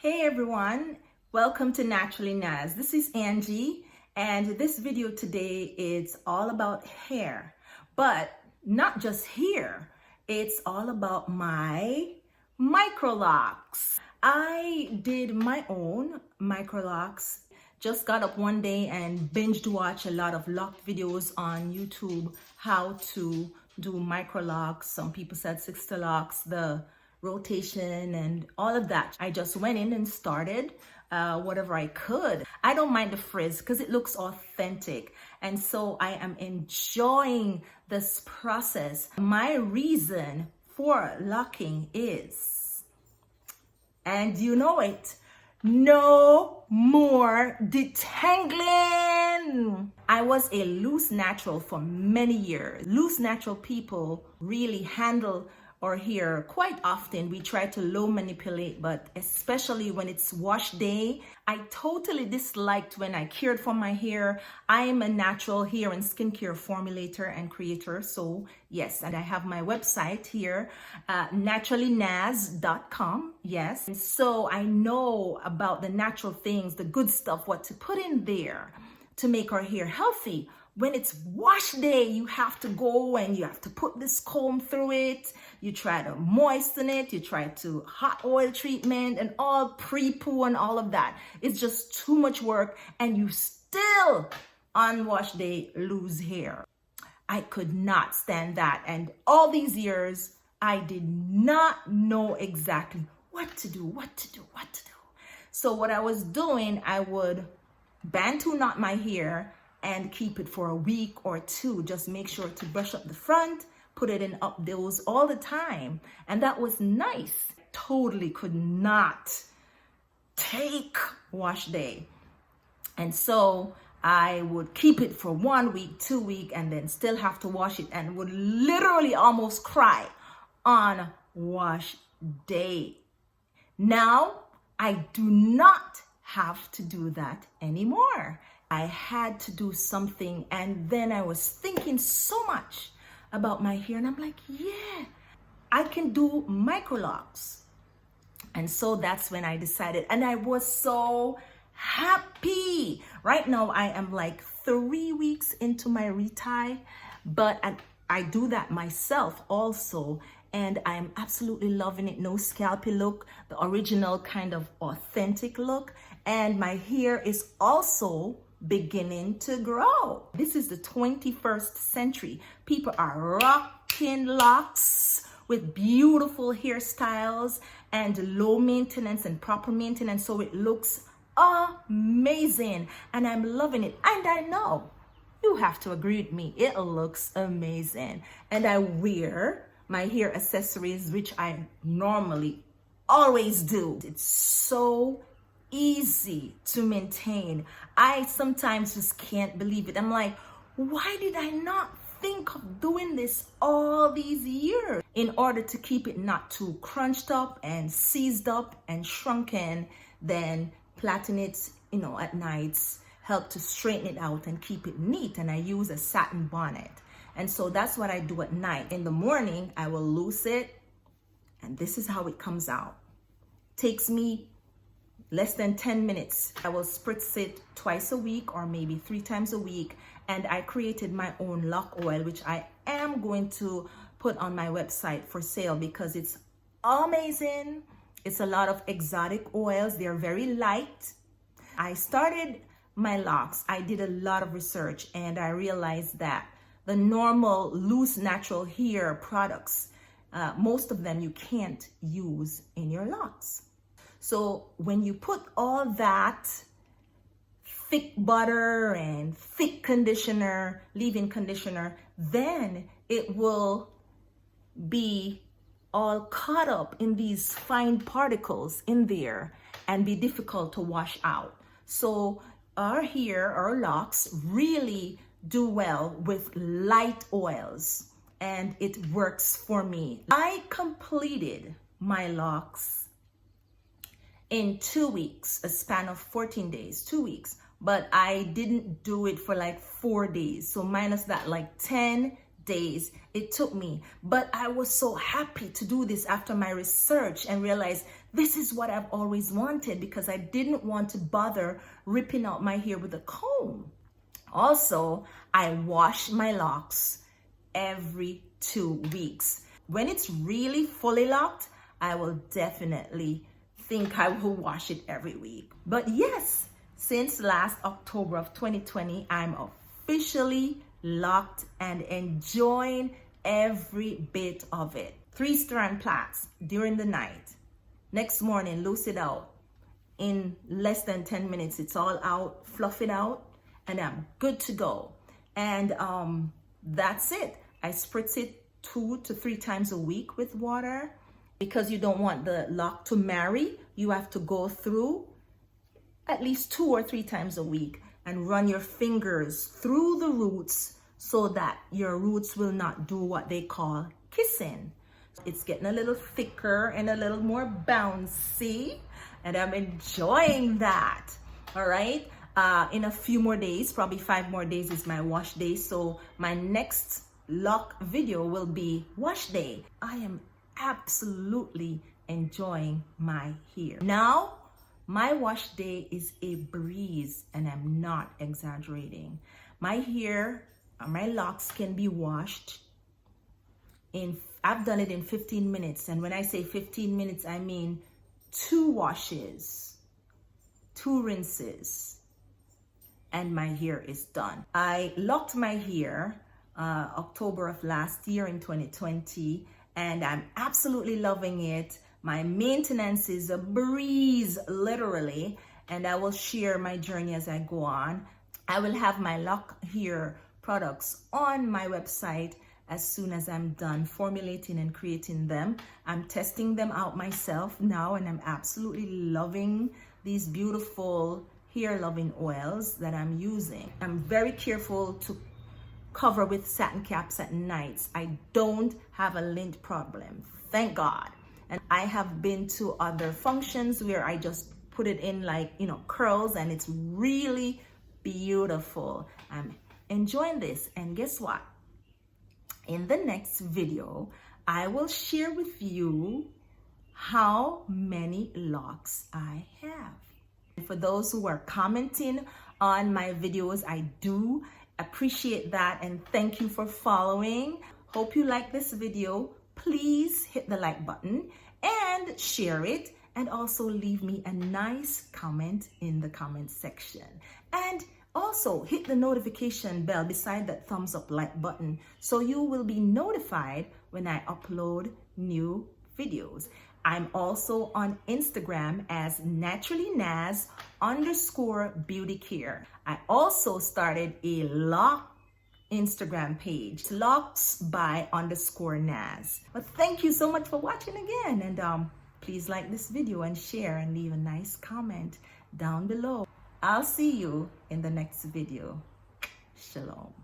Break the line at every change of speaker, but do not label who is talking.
Hey everyone, welcome to Naturally Naz. This is Angie, and this video today is all about hair, but not just hair. It's all about my micro locks. I did my own micro locks. Just got up one day and binged watch a lot of lock videos on YouTube, how to do micro locks. Some people said Sista locks, the rotation and all of that. I just went in and started whatever I could. I don't mind the frizz because it looks authentic. And so I am enjoying this process. My reason for locking is, and you know it, no more detangling. I was a loose natural for many years. Loose natural people really handle our hair quite often. We try to low manipulate, but especially when it's wash day. I totally disliked when I cared for my hair. I am a natural hair and skincare formulator and creator. So yes, and I have my website here, naturallynaz.com. Yes. And so I know about the natural things, the good stuff, what to put in there to make our hair healthy. When it's wash day, you have to go and you have to put this comb through it. You try to moisten it. You try to hot oil treatment and all pre-poo and all of that. It's just too much work, and you still on wash day lose hair. I could not stand that. And all these years, I did not know exactly what to do. So what I was doing, I would Bantu knot my hair and keep it for a week or two. Just make sure to brush up the front, put it in updos all the time. And that was nice. Totally could not take wash day. And so I would keep it for 1 week, 2 weeks, and then still have to wash it and would literally almost cry on wash day. Now I do not have to do that anymore. I had to do something, and then I was thinking so much about my hair, and I'm like, yeah, I can do micro locks. And so that's when I decided, and I was so happy. Right now I am like 3 weeks into my retie, but I do that myself also, and I am absolutely loving it. No scalpy look, the original kind of authentic look, and my hair is also beginning to grow. This is the 21st century. People are rocking locks with beautiful hairstyles and low maintenance and proper maintenance, so it looks amazing, and I'm loving it. And I know you have to agree with me, it looks amazing. And I wear my hair accessories, which I normally always do. It's so easy to maintain. I sometimes just can't believe it. I'm like, why did I not think of doing this all these years? In order to keep it not too crunched up and seized up and shrunken, then plaiting it, at nights help to straighten it out and keep it neat. And I use a satin bonnet. And so that's what I do at night. In the morning, I will loose it, and this is how it comes out. Takes me less than 10 minutes. I will spritz it twice a week or maybe 3 times a week. And I created my own lock oil, which I am going to put on my website for sale because it's amazing. It's a lot of exotic oils. They're very light. I started my locks. I did a lot of research, and I realized that the normal loose natural hair products, most of them you can't use in your locks. So when you put all that thick butter and thick conditioner, leave-in conditioner, then it will be all caught up in these fine particles in there and be difficult to wash out. So our hair, our locks really do well with light oils, and it works for me. I completed my locks in 2 weeks, a span of 14 days, 2 weeks, but I didn't do it for like 4 days. So minus that, like 10 days it took me. But I was so happy to do this after my research and realize This is what I've always wanted because I didn't want to bother ripping out my hair with a comb. Also, I wash my locks every 2 weeks. When it's really fully locked, I will definitely think I will wash it every week. But yes, since last October of 2020, I'm officially locked and enjoying every bit of it. 3-strand plaits during the night. Next morning, loose it out. In less than 10 minutes, it's all out, fluff it out, and I'm good to go. And that's it. I spritz it 2 to 3 times a week with water. Because you don't want the lock to marry, you have to go through at least 2 or 3 times a week and run your fingers through the roots so that your roots will not do what they call kissing. It's getting a little thicker and a little more bouncy, and I'm enjoying that. All right. In a few more days, probably 5 more days is my wash day. So my next lock video will be wash day. I am absolutely enjoying my hair. Now, my wash day is a breeze, and I'm not exaggerating. My hair, my locks can be washed I've done it in 15 minutes. And when I say 15 minutes, I mean 2 washes, 2 rinses, and my hair is done. I locked my hair October of last year in 2020, and I'm absolutely loving it. My maintenance is a breeze, literally, and I will share my journey as I go on. I will have my lock hair products on my website as soon as I'm done formulating and creating them. I'm testing them out myself now, and I'm absolutely loving these beautiful hair loving oils that I'm using. I'm very careful to cover with satin caps at nights. I don't have a lint problem, thank God. And I have been to other functions where I just put it in like, curls, and it's really beautiful. I'm enjoying this. And guess what? In the next video, I will share with you how many locks I have. And for those who are commenting on my videos, I do appreciate that, and thank you for following. Hope you like this video. Please hit the like button and share it, and also leave me a nice comment in the comment section. And also hit the notification bell beside that thumbs up like button so you will be notified when I upload new videos. I'm also on Instagram as naturallynaz_beauty-care. I also started a lock Instagram page, Locs_by_Naz. But thank you so much for watching again, and please like this video and share and leave a nice comment down below. I'll see you in the next video. Shalom.